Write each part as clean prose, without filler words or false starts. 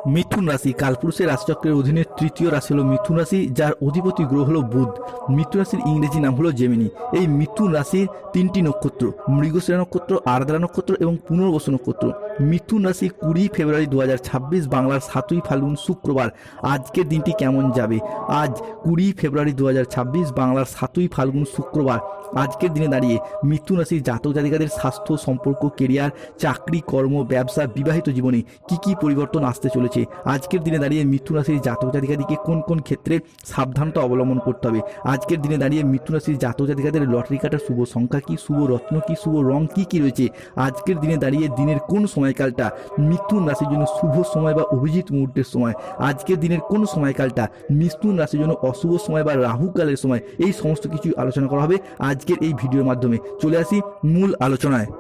মিথুন রাশি কালপুরুষের রাশিচক্রের অধীনে তৃতীয় রাশি হলো মিথুন রাশি, যার অধিপতি গ্রহ হলো বুধ। মিথুন রাশির ইংরেজি নাম হলো জেমিনি। এই মিথুন রাশির তিনটি নক্ষত্র, মৃগশিরা নক্ষত্র, আর্দ্রা নক্ষত্র এবং পুনর্বসু নক্ষত্র। মিথুন রাশি 20 ফেব্রুয়ারি 2026, বাংলার 7ই ফাল্গুন শুক্রবার। আজকের দিনটি কেমন যাবে? আজ 20 ফেব্রুয়ারি 2026, বাংলার 7ই ফাল্গুন শুক্রবার। আজকের দিনে দাঁড়িয়ে মিথুন রাশির জাতক জাতিকাদের স্বাস্থ্য, সম্পর্ক, কেরিয়ার, চাকরি, কর্ম, ব্যবসা, বিবাহিত জীবনে কি কি পরিবর্তন আসতে চলেছে? আজকের দিনে দাঁড়িয়ে মিথুন রাশির জাতক জাতিকাদিকে কোন কোন ক্ষেত্রে সাবধানতা অবলম্বন করতে হবে? আজকের দিনে দাঁড়িয়ে মিথুন রাশির জাতক জাতিকাদের লটারি কাটার শুভ সংখ্যা কি, শুভ রত্ন কি, শুভ রং কি কি রয়েছে? আজকের দিনে দাঁড়িয়ে দিনের কোন সময়কালটা মিথুন রাশির জন্য শুভ সময় বা অভিজিৎ মুহূর্তের সময়? আজকের দিনের কোন সময়কালটা মিথুন রাশির জন্য অশুভ সময় বা রাহুকালের সময়? এই সমস্ত কিছু আলোচনা করা হবে আজকের এই ভিডিওর মাধ্যমে। চলে আসি মূল আলোচনায়।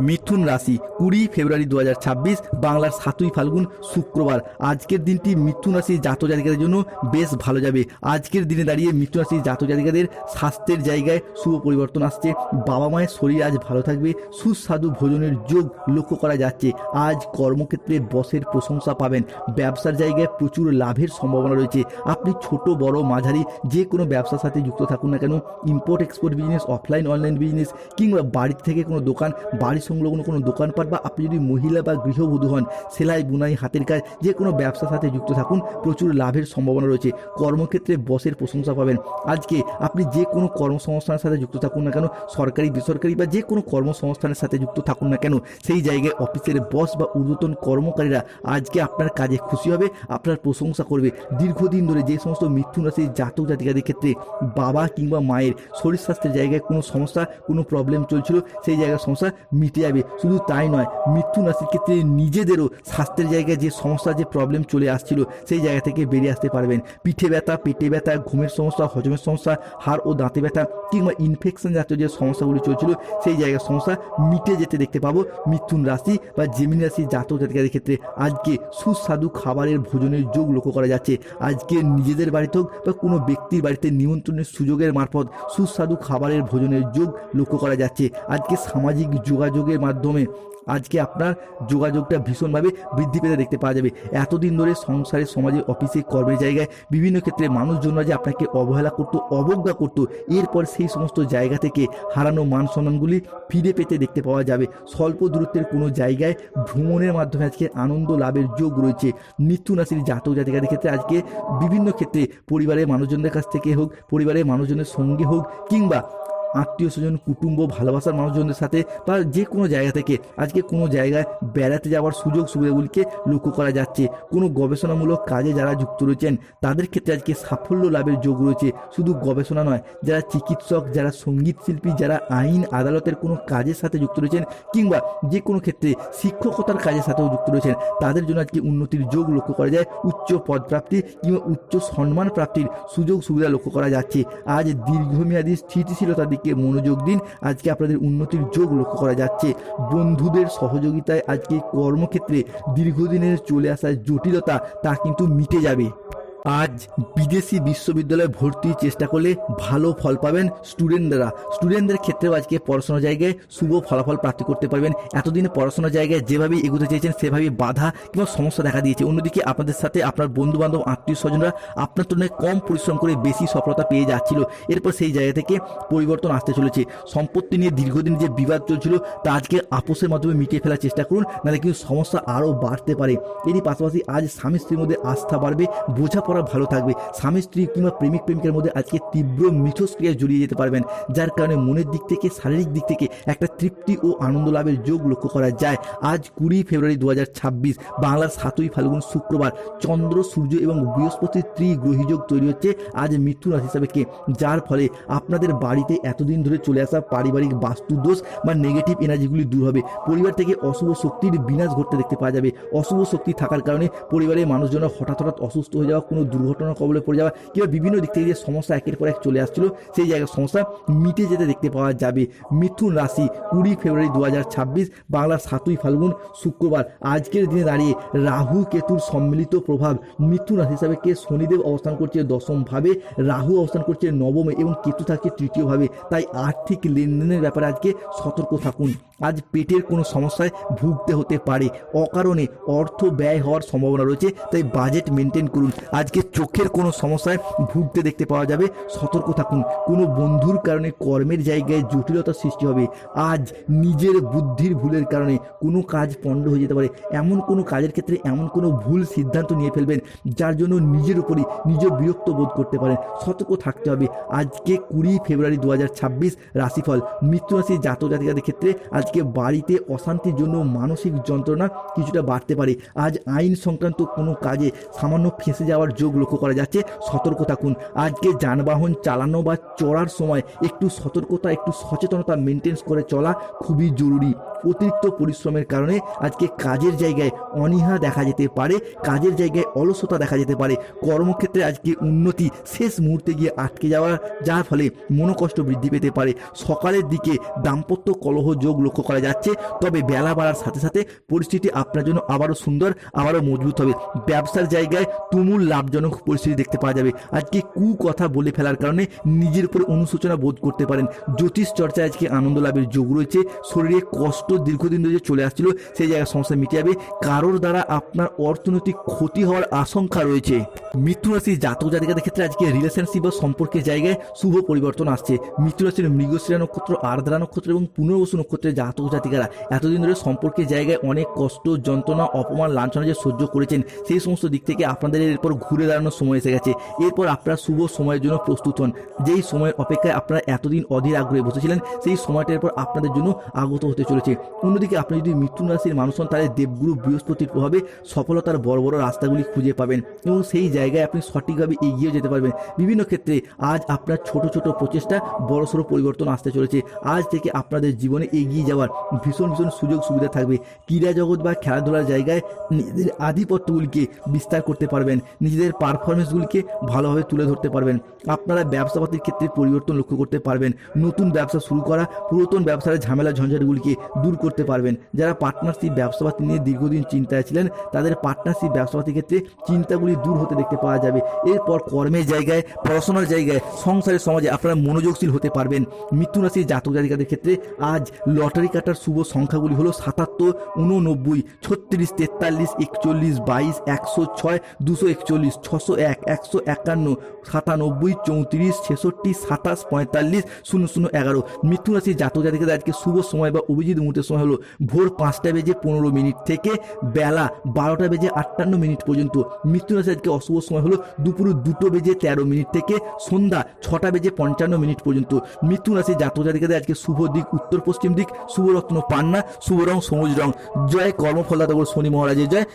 মিথুন রাশি 20 ফেব্রুয়ারি 2026, বাংলার 7ই ফাল্গুন শুক্রবার। আজকের দিনটি মিথুন রাশির জাতক জাতিকাদের জন্য বেশ ভালো যাবে। আজকের দিনে দাঁড়িয়ে মিথুন রাশির জাতক জাতিকাদের স্বাস্থ্যের জায়গায় শুভ পরিবর্তন আসছে। বাবা মায়ের শরীর আজ ভালো থাকবে। সুস্বাদু ভোজনের যোগ লক্ষ্য করা যাচ্ছে। আজ কর্মক্ষেত্রে বসের প্রশংসা পাবেন। ব্যবসার জায়গায় প্রচুর লাভের সম্ভাবনা রয়েছে। আপনি ছোট বড় মাঝারি যে কোনো ব্যবসার সাথে যুক্ত থাকুন না কেন, import export business, offline online business, কিংবা বাড়ি থেকে কোনো দোকান, বাড়ি সংলগ্ন কোনো দোকানপাট, বা আপনি যদি মহিলা বা গৃহবধূ হন, সেলাই বুনাই হাতের কাজ যে কোনো ব্যবসার সাথে যুক্ত থাকুন, প্রচুর লাভের সম্ভাবনা রয়েছে। কর্মক্ষেত্রে বসের প্রশংসা পাবেন। আজকে আপনি যে কোনো কর্মসংস্থানের সাথে যুক্ত থাকুন না কেন, সরকারি বেসরকারি বা যে কোনো কর্মসংস্থানের সাথে যুক্ত থাকুন না কেন, সেই জায়গায় অফিসের বস বা ঊর্ধ্বতন কর্মকারীরা আজকে আপনার কাজে খুশি হবে, আপনার প্রশংসা করবে। দীর্ঘদিন ধরে যে সমস্ত মিথুন রাশির জাতক জাতিকাদের ক্ষেত্রে বাবা কিংবা মায়ের শরীর স্বাস্থ্যের জায়গায় কোনো সমস্যা, কোনো প্রবলেম চলছিল, সেই জায়গায় সমস্যা মিটে যাবে। শুধু তাই নয়, মিথুন রাশির ক্ষেত্রে নিজেদেরও স্বাস্থ্যের জায়গায় যে সমস্যা, যে প্রবলেম চলে আসছিল, সেই জায়গা থেকে বেরিয়ে আসতে পারবেন। পিঠে ব্যথা, পেটে ব্যথা, ঘুমের সমস্যা, হজমের সমস্যা, হাড় ও দাঁতে ব্যথা, কিংবা ইনফেকশন জাতীয় যে সমস্যাগুলি চলছিল, সেই জায়গার সমস্যা মিটে যেতে দেখতে পাবো মিথুন রাশি বা জেমিনি রাশির জাতক জাতিকাদের ক্ষেত্রে। আজকে সুস্বাদু খাবারের ভোজনের যোগ লক্ষ্য করা যাচ্ছে। আজকে নিজেদের বাড়িতে হোক বা কোনো ব্যক্তির বাড়িতে নিমন্ত্রণের সুযোগের মারফত সুস্বাদু খাবারের ভোজনের যোগ লক্ষ্য করা যাচ্ছে। আজকে সামাজিক যোগাযোগের মাধ্যমে আজকে আপনার যোগাযোগটা ভীষণভাবে বৃদ্ধি পেতে দেখতে পাওয়া যাবে। এতদিন ধরে সংসারে, সমাজে, অফিসে, কর্মের জায়গায় বিভিন্ন ক্ষেত্রে মানুষজনরা যে আপনাকে অবহেলা করতো, অবজ্ঞা করতো, এরপর সেই সমস্ত জায়গা থেকে হারানো মান সম্মানগুলি ফিরে পেতে দেখতে পাওয়া যাবে। স্বল্প দূরত্বের কোনো জায়গায় ভ্রমণের মাধ্যমে আজকে আনন্দ লাভের যোগ রয়েছে। মিথুন রাশির জাতক জাতিকাদের ক্ষেত্রে আজকে বিভিন্ন ক্ষেত্রে পরিবারের মানুষজনদের কাছ থেকে হোক, পরিবারের মানুষজনের সঙ্গে হোক, কিংবা আত্মীয় স্বজন, কুটুম্ব, ভালোবাসার মানুষজনদের সাথে বা যে কোনো জায়গা থেকে আজকে কোনো জায়গায় বেড়াতে যাওয়ার সুযোগ সুবিধাগুলিকে লক্ষ্য করা যাচ্ছে। কোনো গবেষণামূলক কাজে যারা যুক্ত রয়েছেন তাদের ক্ষেত্রে আজকে সাফল্য লাভের যোগ রয়েছে। শুধু গবেষণা নয়, যারা চিকিৎসক, যারা সঙ্গীত শিল্পী, যারা আইন আদালতের কোনো কাজের সাথে যুক্ত রয়েছেন, কিংবা যে কোনো ক্ষেত্রে শিক্ষকতার কাজের সাথেও যুক্ত রয়েছেন, তাদের জন্য আজকে উন্নতির যোগ লক্ষ্য করা যায়। উচ্চ পদপ্রাপ্তি কিংবা উচ্চ সম্মান প্রাপ্তির সুযোগ সুবিধা লক্ষ্য করা যাচ্ছে। আজ দীর্ঘমেয়াদী স্থিতিশীলতার দিকে মনোযোগ দিন। আজকে আপনাদের উন্নতির যোগ লক্ষ্য করা যাচ্ছে। বন্ধুদের সহযোগিতায় আজকে কর্মক্ষেত্রে দীর্ঘদিনের চলে আসা জটিলতা তা কিন্তু মিটে যাবে। আজ বিদেশি বিশ্ববিদ্যালয়ে ভর্তির চেষ্টা করলে ভালো ফল পাবেন স্টুডেন্টদের ক্ষেত্রেও আজকে পড়াশোনার জায়গায় শুভ ফলাফল প্রাপ্তি করতে পারবেন। এতদিন পড়াশোনার জায়গায় যেভাবে এগোতে চেয়েছেন সেভাবে বাধা কিংবা সমস্যা দেখা দিয়েছে। অন্যদিকে আপনাদের সাথে আপনার বন্ধু বান্ধব, আত্মীয় স্বজনরা আপনার তুলনায় কম পরিশ্রম করে বেশি সফলতা পেয়ে যাচ্ছিল, এরপর সেই জায়গা থেকে পরিবর্তন আসতে চলেছে। সম্পত্তি নিয়ে দীর্ঘদিন যে বিবাদ চলছিল তা আজকে আপোষের মাধ্যমে মিটিয়ে ফেলার চেষ্টা করুন, নাহলে কিন্তু সমস্যা আরও বাড়তে পারে। এরই পাশাপাশি আজ স্বামী স্ত্রীর মধ্যে আস্থা বাড়বে, বোঝাপড়া ভালো থাকবে। স্বামী স্ত্রী কিংবা প্রেমিক প্রেমিকার মধ্যে আজকে তীব্র মিথস্ক্রিয়ায় জড়িয়ে যেতে পারবেন, যার কারণে মনের দিক থেকে, শারীরিক দিক থেকে একটা তৃপ্তি ও আনন্দ লাভের যোগ লক্ষ্য করা যায়। আজ 20 ফেব্রুয়ারি 2026, বাংলার 7ই ফাল্গুন শুক্রবার। চন্দ্র, সূর্য এবং বৃহস্পতির ত্রিগ্রহী যোগ তৈরি হচ্ছে আজ মিথুন রাশি হিসাবে, যার ফলে আপনাদের বাড়িতে এতদিন ধরে চলে আসা পারিবারিক বাস্তু দোষ বা নেগেটিভ এনার্জিগুলি দূর হবে। পরিবার থেকে অশুভ শক্তির বিনাশ ঘটতে দেখতে পাওয়া যাবে। অশুভ শক্তি থাকার কারণে পরিবারের মানুষজনরা হঠাৎ অসুস্থ হয়ে যাওয়া, কোনো দুর্ঘটনার কবলে পড়ে যাওয়া কিংবা বিভিন্ন দিক থেকে যে সমস্যা একের পর এক চলে আসছিল সেই জায়গায় সমস্যা মিটে যেতে দেখতে পাওয়া যাবে। মিথুন রাশি 20 ফেব্রুয়ারি 2026 বাংলার 7ই ফাল্গুন শুক্রবার আজকের দিনে দাঁড়িয়ে রাহু কেতুর সম্মিলিত প্রভাব। মিথুন রাশি হিসাবে কে শনিদেব অবস্থান করছে দশম ভাবে, রাহু অবস্থান করছে নবমে এবং কেতু থাকছে তৃতীয় ভাবে। তাই আর্থিক লেনদেনের ব্যাপারে আজকে সতর্ক থাকুন। আজ পেটের কোনো সমস্যায় ভুগতে হতে পারে, অকারণে অর্থ ব্যয় হওয়ার সম্ভাবনা রয়েছে, তাই বাজেট মেনটেন করুন। আজকে চোখের কোনো সমস্যায় ভুগতে দেখতে পাওয়া যাবে, সতর্ক থাকুন। কোনো বন্ধুর কারণে কর্মের জায়গায় জটিলতার সৃষ্টি হবে। আজ নিজের বুদ্ধির ভুলের কারণে কোনো কাজ পণ্ড হয়ে যেতে পারে। এমন কোনো কাজের ক্ষেত্রে এমন কোনো ভুল সিদ্ধান্ত নিয়ে ফেলবেন যার জন্য নিজের উপরই নিজে বিরক্ত বোধ করতে পারেন, সতর্ক থাকতে হবে। আজকে 20 ফেব্রুয়ারি 2026 রাশিফল। মিথুন রাশির জাতক জাতিকাদের ক্ষেত্রে আজকে বাড়িতে অশান্তির জন্য মানসিক যন্ত্রণা কিছুটা বাড়তে পারে। আজ আইন সংক্রান্ত কোনো কাজে সামান্য ফেঁসে যাওয়ার যোগ লক্ষ্য করা যাচ্ছে, সতর্ক থাকুন। আজকে যানবাহন চালানো বা চড়ার সময় একটু সতর্কতা, একটু সচেতনতা মেনটেন করে চলা খুবই জরুরি। অতিরিক্ত পরিশ্রমের কারণে আজকে কাজের জায়গায় অনীহা দেখা যেতে পারে, কাজের জায়গায় অলসতা দেখা যেতে পারে। কর্মক্ষেত্রে আজকে উন্নতি শেষ মুহূর্তে গিয়ে আটকে যাওয়া, যার ফলে মনোকষ্ট বৃদ্ধি পেতে পারে। সকালের দিকে দাম্পত্য কলহ যোগ লক্ষ্য করা যাচ্ছে, তবে বেলা বাড়ার সাথে সাথে পরিস্থিতি আপনার জন্য আবারও সুন্দর, আবারও মজবুত হবে। ব্যবসার জায়গায় তুমুল লাভজনক পরিস্থিতি দেখতে পাওয়া যাবে। আজকে কথা বলে ফেলার কারণে নিজের উপরে অনুশোচনা বোধ করতে পারেন। জ্যোতিষ চর্চায় আজকে আনন্দ লাভের যোগ রয়েছে। শরীরে কষ্ট দীর্ঘদিন ধরে চলে আসছিল সেই জায়গায় সমস্যা মিটে যাবে। কারোর দ্বারা আপনার অর্থনৈতিক ক্ষতি হওয়ার আশঙ্কা রয়েছে। মিথুন রাশির জাতক জাতিকাদের ক্ষেত্রে আজকে রিলেশনশিপ বা সম্পর্কের জায়গায় শুভ পরিবর্তন আসছে। মিথুন রাশির মৃগশিরা নক্ষত্র, আর্দ্রা নক্ষত্র এবং পুনর্বসু নক্ষত্রের জাতক জাতিকারা এতদিন ধরে সম্পর্কের জায়গায় অনেক কষ্ট, যন্ত্রণা, অপমান, লাঞ্ছনা যে সহ্য করেছেন, সেই সমস্ত দিক থেকে আপনাদের এরপর ঘুরে দাঁড়ানোর সময় এসে গেছে। এরপর আপনারা শুভ সময়ের জন্য প্রস্তুত হন। যেই সময়ের অপেক্ষায় আপনারা এতদিন অধীর আগ্রহে বসেছিলেন, সেই সময়টার পর আপনাদের জন্য আগত হতে চলেছে। অন্যদিকে আপনি যদি মিথুন রাশির মানুষ হন, তাহলে দেবগুরু বৃহস্পতির প্রভাবে সফলতার বড় বড় রাস্তাগুলি খুঁজে পাবেন এবং সেই জায়গায় আপনি সঠিকভাবে এগিয়ে যেতে পারবেন। বিভিন্ন ক্ষেত্রে আজ আপনার ছোট ছোট প্রচেষ্টা বড়সড় পরিবর্তন আসতে চলেছে। আজ থেকে আপনাদের জীবনে এগিয়ে যাওয়ার ভীষণ ভীষণ সুযোগ সুবিধা থাকবে। ক্রীড়া জগৎ বা খেলাধুলার জায়গায় নিজেদের আধিপত্যগুলিকে বিস্তার করতে পারবেন, নিজেদের পারফরমেন্সগুলিকে ভালোভাবে তুলে ধরতে পারবেন। আপনারা ব্যবসাপাতির ক্ষেত্রে পরিবর্তন লক্ষ্য করতে পারবেন। নতুন ব্যবসা শুরু করা, পুরাতন ব্যবসার ঝামেলা ঝঞ্ঝাটগুলিকে দূর করতে পারবেন। যারা পার্টনারশিপ ব্যবসাপাতি নিয়ে দীর্ঘদিন চিন্তায় ছিলেন, তাদের পার্টনারশিপ ব্যবসাপাতির ক্ষেত্রে চিন্তাগুলি দূর হতে দেখতে পাওয়া যাবে। এরপর কর্মের জায়গায়, পড়াশোনার জায়গায়, সংসারের সমাজে আপনারা মনোযোগশীল হতে পারবেন। মিথুন রাশির জাতক জাতিকাদের ক্ষেত্রে আজ লটারি কাটার শুভ সংখ্যাগুলি হলো 77, 89, 36, 43, 41, 22, 106, 241, 601, 151, 97, 34, 66, 27, 45, 00, 11। মিথুন রাশির জাতক জাতিকাদের আজকে শুভ সময় বা অভিজিৎ মুহূর্তের সময় হলো ভোর 5:15 থেকে বেলা 12:58 পর্যন্ত। মিথুন রাশির আজকে অশুভ সময় হলো দুপুর 2:13 থেকে সন্ধ্যা 6:55 পর্যন্ত। মিথুন রাশির জাতক জাতিকাদের আজকে শুভ দিক উত্তর পশ্চিম দিক, শুভ রত্ন পান্না, শুভ রং সবুজ রং। জয় কর্মফলদাতা শনি মহারাজের জয়।